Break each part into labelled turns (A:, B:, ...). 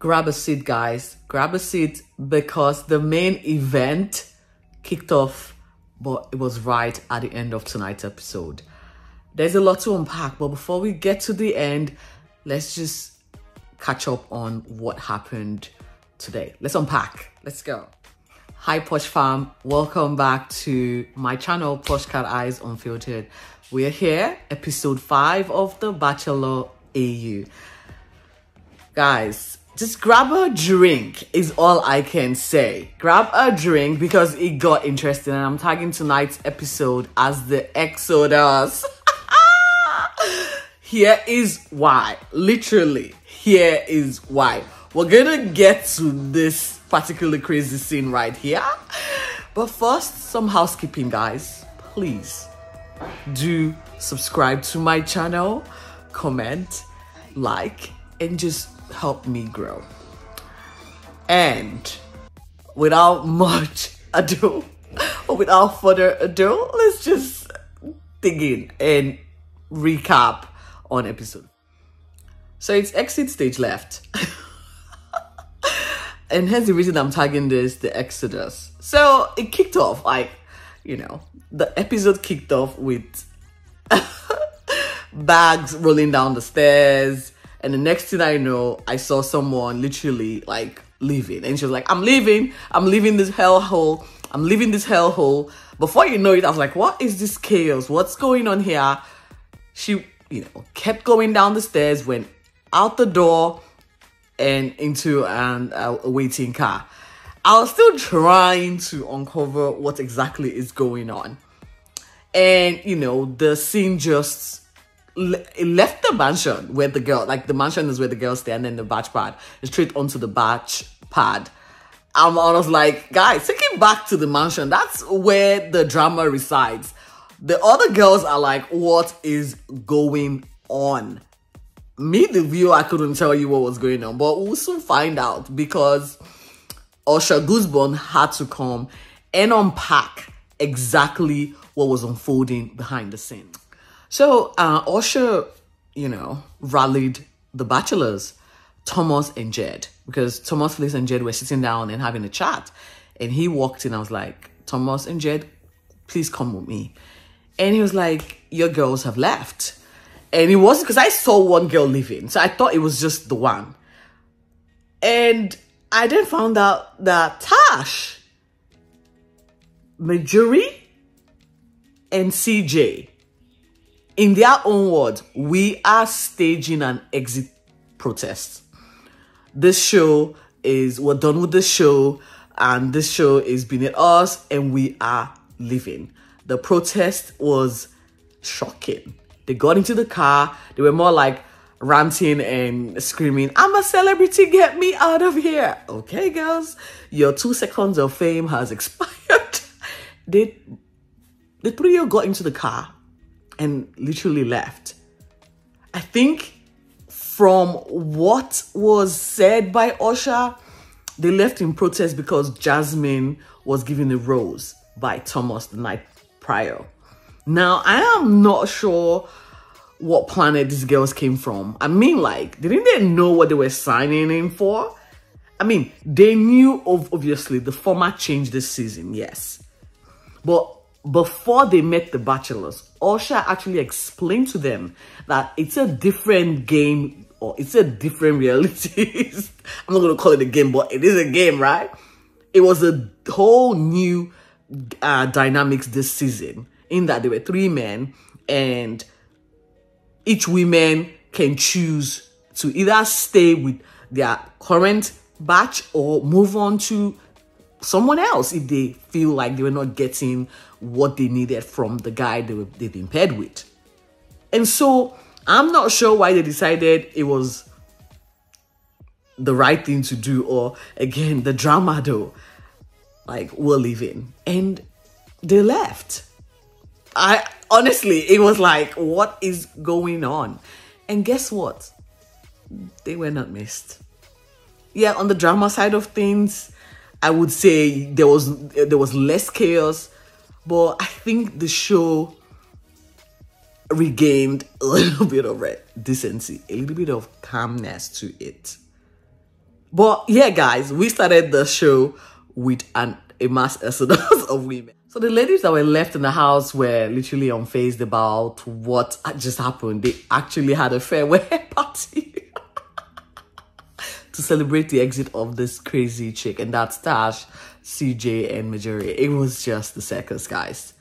A: grab a seat, guys. Grab a seat because the main event kicked off, but it was right at the end of tonight's episode. There's a lot to unpack, but before we get to the end, let's just catch up on what happened today. Let's unpack. Let's go. Hi, Posh fam. Welcome back to my channel, Posh Cat Eyes Unfiltered. We're here, episode 5 of the Bachelor Au. Guys, just grab a drink is all I can say. Grab a drink because it got interesting, and I'm tagging tonight's episode as the Exodus. Here is why. Literally, here is why. We're gonna get to this particularly crazy scene right here. But first, some housekeeping, guys. Please do subscribe to my channel, comment, like, and just help me grow. And without much ado, or without further ado, let's just dig in and recap on episode. So it's exit stage left. And hence the reason I'm tagging this the Exodus. So it kicked off, like, you know, the episode kicked off with bags rolling down the stairs. And the next thing I know, I saw someone literally like leaving. And she was like, I'm leaving this hellhole. I'm leaving this hellhole. Before you know it, I was like, what is this chaos? What's going on here? She, you know, kept going down the stairs, went out the door and into a waiting car. I was still trying to uncover what exactly is going on. And, you know, the scene just left the mansion where the girl, like the mansion is where the girls stay, and then the batch pad is straight onto the batch pad. I was like, guys, take it back to the mansion. That's where the drama resides. The other girls are like, what is going on? Me, the viewer, I couldn't tell you what was going on, but we'll soon find out because Usher Goosebumps had to come and unpack exactly what was unfolding behind the scenes. So Usher, you know, rallied the bachelors, Thomas and Jed, because Thomas, Liz, and Jed were sitting down and having a chat. And he walked in. I was like, Thomas and Jed, please come with me. And he was like, your girls have left. And it wasn't because I saw one girl leaving. So I thought it was just the one. And I then found out that Tash, Marjorie, and CJ, in their own words, we are staging an exit protest. This show is, we're done with the show, and this show is beneath us, and we are leaving. The protest was shocking. They got into the car. They were more like ranting and screaming, I'm a celebrity, get me out of here. Okay, girls, your 2 seconds of fame has expired. The three of you got into the car and literally left. I think from what was said by Usher, they left in protest because Jasmine was given a rose by Thomas the night prior. Now, I am not sure what planet these girls came from. I mean, like, didn't they know what they were signing in for? I mean, they knew, obviously, the format changed this season, yes. But before they met the bachelors, Usher actually explained to them that it's a different game, or it's a different reality. I'm not going to call it a game, but it is a game, right? It was a whole new dynamics this season, in that there were 3 men, and each woman can choose to either stay with their current batch or move on to someone else if they feel like they were not getting what they needed from the guy they've been paired with. And so I'm not sure why they decided it was the right thing to do, or again, the drama though, like, we're leaving. And they left. Honestly, it was like, what is going on? And guess what? They were not missed. Yeah, on the drama side of things, I would say there was less chaos, but I think the show regained a little bit of decency, a little bit of calmness to it. But yeah, guys, we started the show with a mass exodus of women. So the ladies that were left in the house were literally unfazed about what just happened. They actually had a farewell party to celebrate the exit of this crazy chick, and that's Tash, CJ, and Majori. It was just the circus, guys.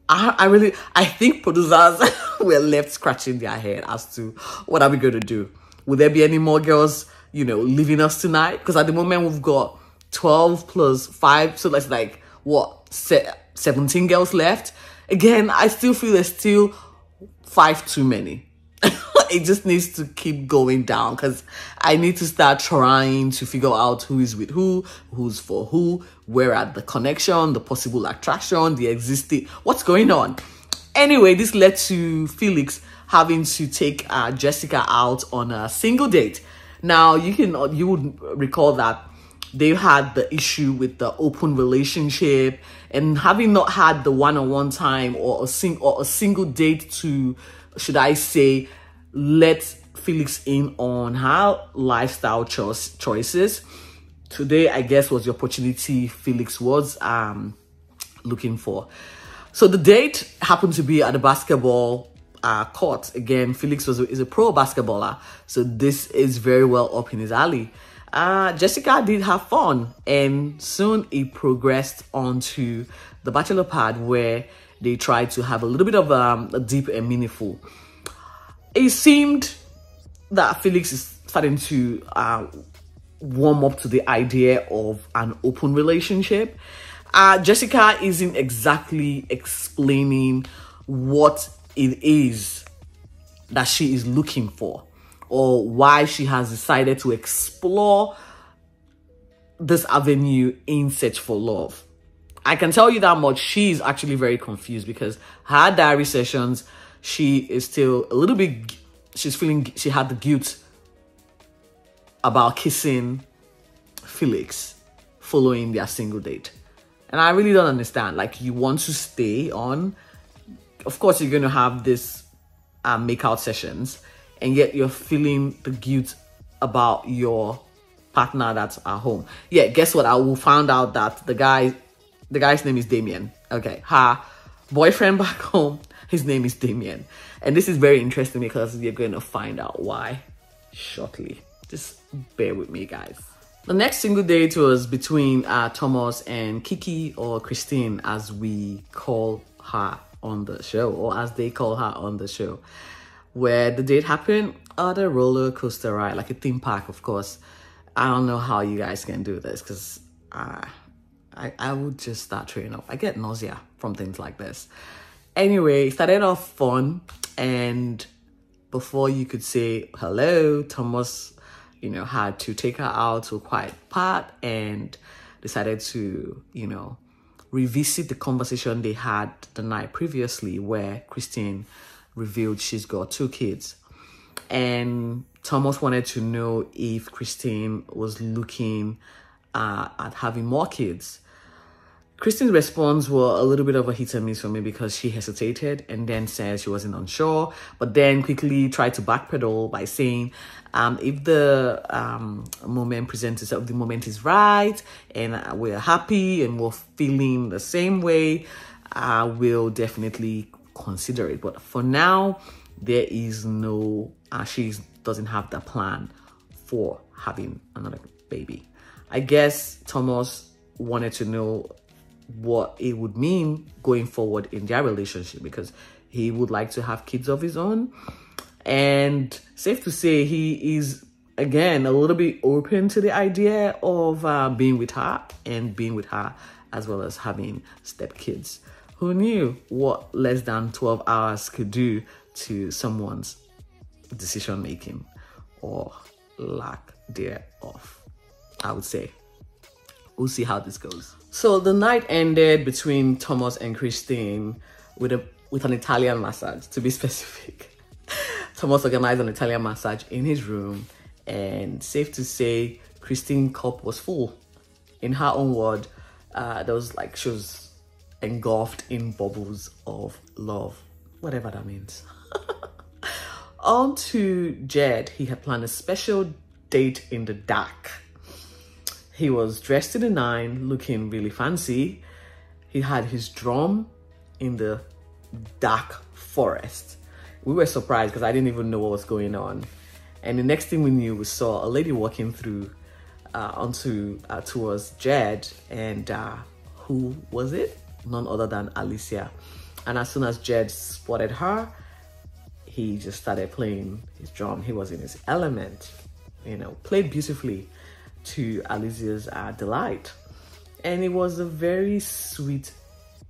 A: I think producers were left scratching their head as to what are we going to do. Will there be any more girls, you know, leaving us tonight? Because at the moment we've got 12 plus 5, so that's like what, 17 girls left. Again, I still feel there's still 5 too many. It just needs to keep going down, because I need to start trying to figure out who is with who, who's for who, where are the connection, the possible attraction, the existing, what's going on. Anyway, this led to Felix having to take Jessica out on a single date. Now, you would recall that they had the issue with the open relationship, and having not had the one-on-one time or a single date to, should I say, let Felix in on her lifestyle choices. Today, I guess, was the opportunity Felix was looking for. So the date happened to be at the basketball court. Again, Felix is a pro basketballer, so this is very well up in his alley. Jessica did have fun, and soon it progressed onto the bachelor pad, where they tried to have a little bit of a deep and meaningful. It seemed that Felix is starting to warm up to the idea of an open relationship. Jessica isn't exactly explaining what it is that she is looking for, or why she has decided to explore this avenue in search for love. I can tell you that much. She's actually very confused, because her diary sessions, she is still a little bit, she's feeling, she had the guilt about kissing Felix following their single date. And I really don't understand. Like, you want to stay on, of course you're going to have this make-out sessions, and yet you're feeling the guilt about your partner that's at home. Yeah, guess what? I will find out that the guy's name is Damien. Okay, her boyfriend back home, his name is Damien. And this is very interesting, because you're going to find out why shortly. Just bear with me, guys. The next single date was between Thomas and Kiki, or Christine, as we call her on the show, or as they call her on the show, where the date happened at a roller coaster ride, like a theme park, of course. I don't know how you guys can do this, because I would just start throwing up. I get nausea from things like this. Anyway, it started off fun, and before you could say hello, Thomas, you know, had to take her out to a quiet part and decided to, you know, revisit the conversation they had the night previously, where Christine revealed she's got 2 kids. And Thomas wanted to know if Christine was looking at having more kids. Christine's response were a little bit of a hit and miss for me, because she hesitated and then said she wasn't unsure, but then quickly tried to backpedal by saying if the moment presents itself, the moment is right, and we're happy and we're feeling the same way, we'll definitely consider it. But for now, there is no, she doesn't have the plan for having another baby. I guess Thomas wanted to know what it would mean going forward in their relationship, because he would like to have kids of his own. And safe to say, he is, again, a little bit open to the idea of being with her, and being with her as well as having stepkids. Who knew what less than 12 hours could do to someone's decision making, or lack thereof, I would say. We'll see how this goes. So the night ended between Thomas and Christine with an Italian massage, to be specific. Thomas organized an Italian massage in his room, and safe to say, Christine's cup was full. In her own word, there was like, she was engulfed in bubbles of love, whatever that means. On to Jed. He had planned a special date in the dark He was dressed to the nine, looking really fancy. He had his drum in the dark forest. We were surprised because I didn't even know what was going on. And the next thing we knew, we saw a lady walking through towards Jed, and who was it? None other than Alicia. And as soon as Jed spotted her, he just started playing his drum. He was in his element, you know, played beautifully to Alicia's delight. And it was a very sweet,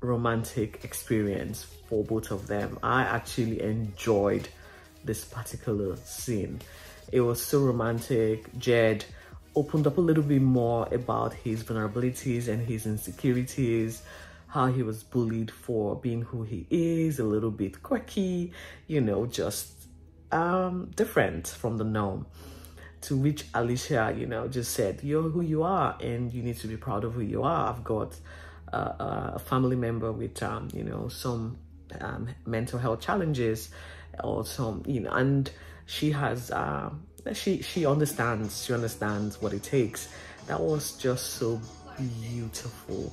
A: romantic experience for both of them. I actually enjoyed this particular scene. It was so romantic. Jed opened up a little bit more about his vulnerabilities and his insecurities, how he was bullied for being who he is, a little bit quirky, you know, just different from the norm. To which Alicia, you know, just said, you're who you are and you need to be proud of who you are. I've got a family member with, you know, some mental health challenges or some, you know, and she has, she understands what it takes. That was just so beautiful.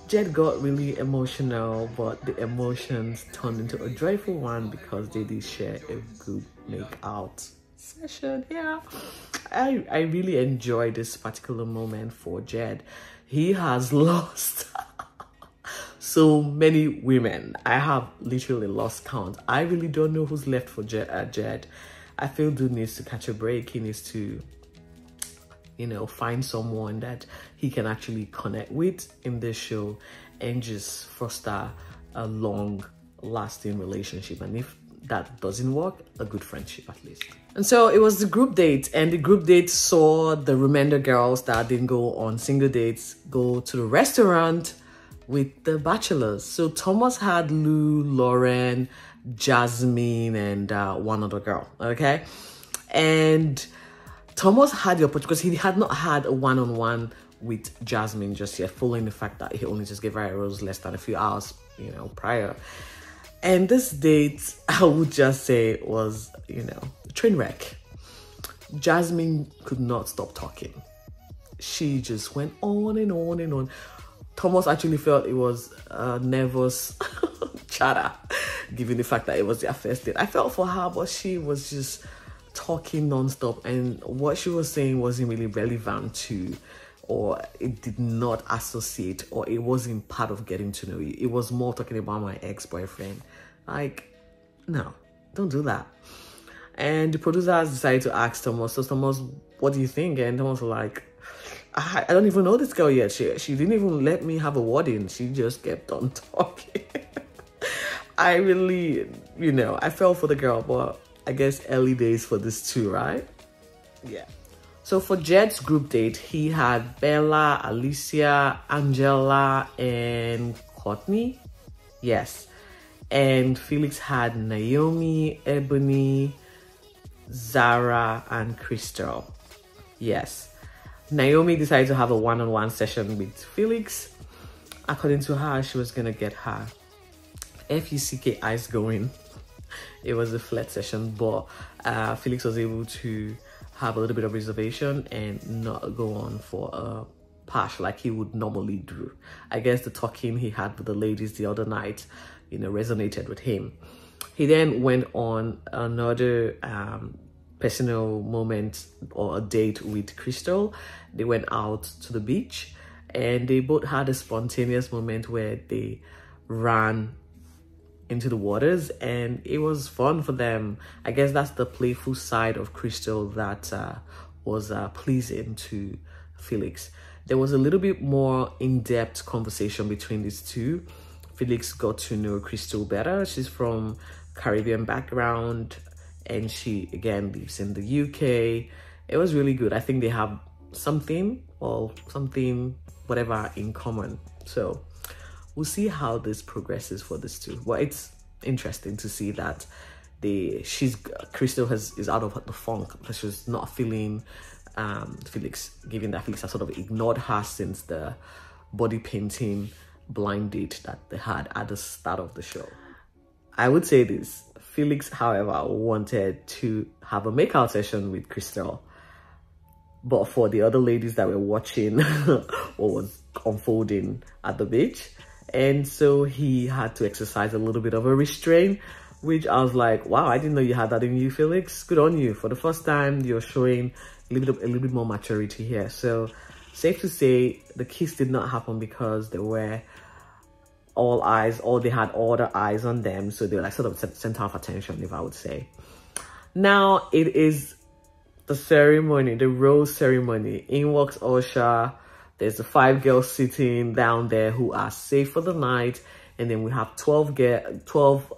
A: Jed got really emotional, but the emotions turned into a joyful one because they did share a good make-out session. Yeah, I really enjoyed this particular moment for Jed. He has lost so many women. I have literally lost count. I really don't know who's left for Jed. I feel dude needs to catch a break. He needs to, you know, find someone that he can actually connect with in this show and just foster a long-lasting relationship. And if that doesn't work, a good friendship at least. And so it was the group date, and the group date saw the remainder girls that didn't go on single dates go to the restaurant with the bachelors. So Thomas had Lou, Lauren, Jasmine, and one other girl, okay? And Thomas had the opportunity because he had not had a one-on-one with Jasmine just yet, following the fact that he only just gave her a rose less than a few hours, you know, prior. And this date, I would just say, was, you know, a train wreck. Jasmine could not stop talking. She just went on and on and on. Thomas actually felt it was nervous chatter, given the fact that it was their first date. I felt for her, but she was just talking non-stop, and what she was saying wasn't really relevant to, or it did not associate, or it wasn't part of getting to know you. It was more talking about my ex-boyfriend. Like, no, don't do that. And the producers decided to ask Thomas, so Thomas, what do you think? And Thomas was like, I don't even know this girl yet. She didn't even let me have a wedding. She just kept on talking. I really, you know, I fell for the girl, but I guess early days for this too, right? Yeah. So for Jed's group date, he had Bella, Alicia, Angela, and Courtney. Yes. And Felix had Naomi, Ebony, Zara, and Crystal. Yes. Naomi decided to have a one-on-one session with Felix. According to her, she was gonna get her FUCK eyes going. It was a flirt session, but Felix was able to have a little bit of reservation and not go on for a pash like he would normally do. I guess the talking he had with the ladies the other night, you know, resonated with him. He then went on another personal moment or a date with Crystal. They went out to the beach and they both had a spontaneous moment where they ran into the waters, and it was fun for them. I guess that's the playful side of Crystal that was pleasing to Felix. There was a little bit more in-depth conversation between these two. Felix got to know Crystal better. She's from Caribbean background and she again lives in the UK. It was really good. I think they have something whatever in common. So we'll see how this progresses for this too. Well, it's interesting to see that Crystal is out of the funk because she's not feeling Felix, given that Felix has sort of ignored her since the body painting blind date that they had at the start of the show. I would say this: Felix, however, wanted to have a makeout session with Crystal. but for the other ladies that were watching what was unfolding at the beach. And so he had to exercise a little bit of a restraint, which I was like, wow, I didn't know you had that in you, Felix. Good on you. For the first time, you're showing a little bit more maturity here. So safe to say the kiss did not happen because they were all eyes, or they had all the eyes on them. So they were like sort of center of attention, if I would say. Now it is the ceremony, the rose ceremony. In walks Usher. There's the 5 girls sitting down there who are safe for the night. And then we have 12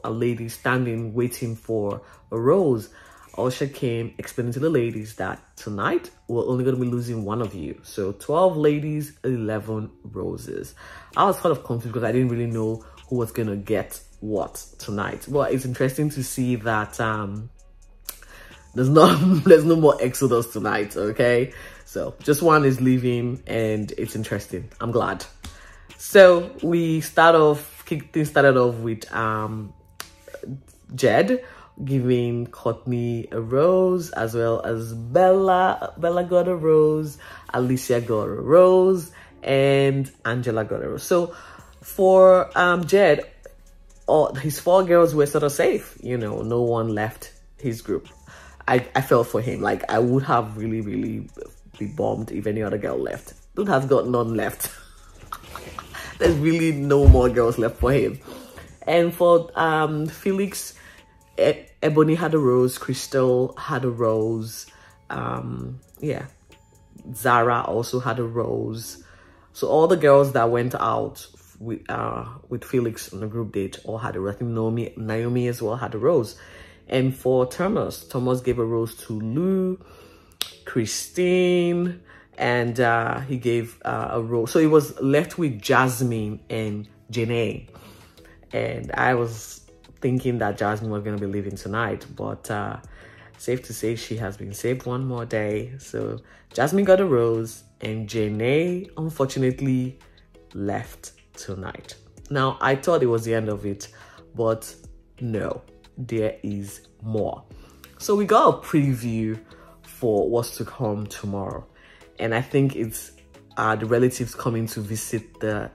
A: ladies standing waiting for a rose. Usher came explaining to the ladies that tonight we're only going to be losing one of you. So 12 ladies, 11 roses. I was kind of confused because I didn't really know who was going to get what tonight. But it's interesting to see that there's no more Exodus tonight, okay? So just one is leaving and it's interesting. I'm glad. So we started off with Jed giving Courtney a rose, as well as Bella got a rose, Alicia got a rose, and Angela got a rose. So for Jed, his 4 girls were sort of safe, you know, no one left his group. I felt for him. Like, I would have really be bummed if any other girl left. Dude has got none left. There's really no more girls left for him. And for Felix, Ebony had a rose, Crystal had a rose, yeah, Zara also had a rose. So all the girls that went out with Felix on a group date all had a rose. I think Naomi as well had a rose. And for Thomas gave a rose to Lou, Christine, and he gave a rose. So it was left with Jasmine and Janae. And I was thinking that Jasmine was going to be leaving tonight, but safe to say she has been saved one more day. So Jasmine got a rose and Janae unfortunately left tonight. Now, I thought it was the end of it, but no, there is more. So we got a preview for what's to come tomorrow, and I think it's the relatives coming to visit the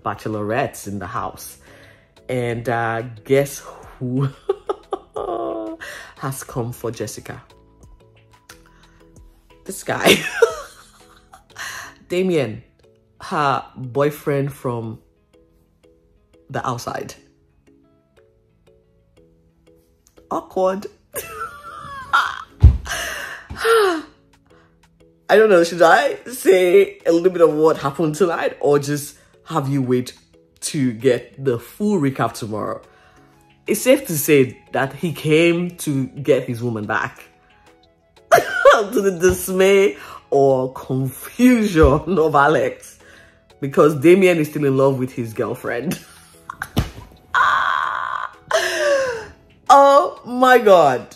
A: bachelorettes in the house. And guess who has come for Jessica? This guy. Damien, her boyfriend from the outside. Awkward. I don't know, should I say a little bit of what happened tonight or just have you wait to get the full recap tomorrow? It's safe to say that he came to get his woman back. To the dismay or confusion of Alex, because Damien is still in love with his girlfriend. Oh my God.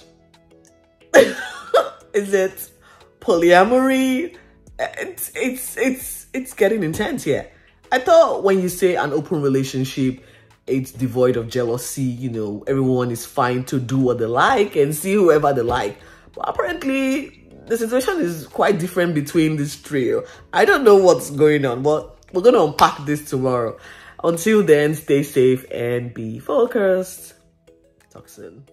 A: Is it polyamory? It's getting intense here. I thought when you say an open relationship, it's devoid of jealousy, you know, everyone is fine to do what they like and see whoever they like. But apparently the situation is quite different between this trio. I don't know what's going on, but we're going to unpack this tomorrow. Until then, stay safe and be focused. Talk soon.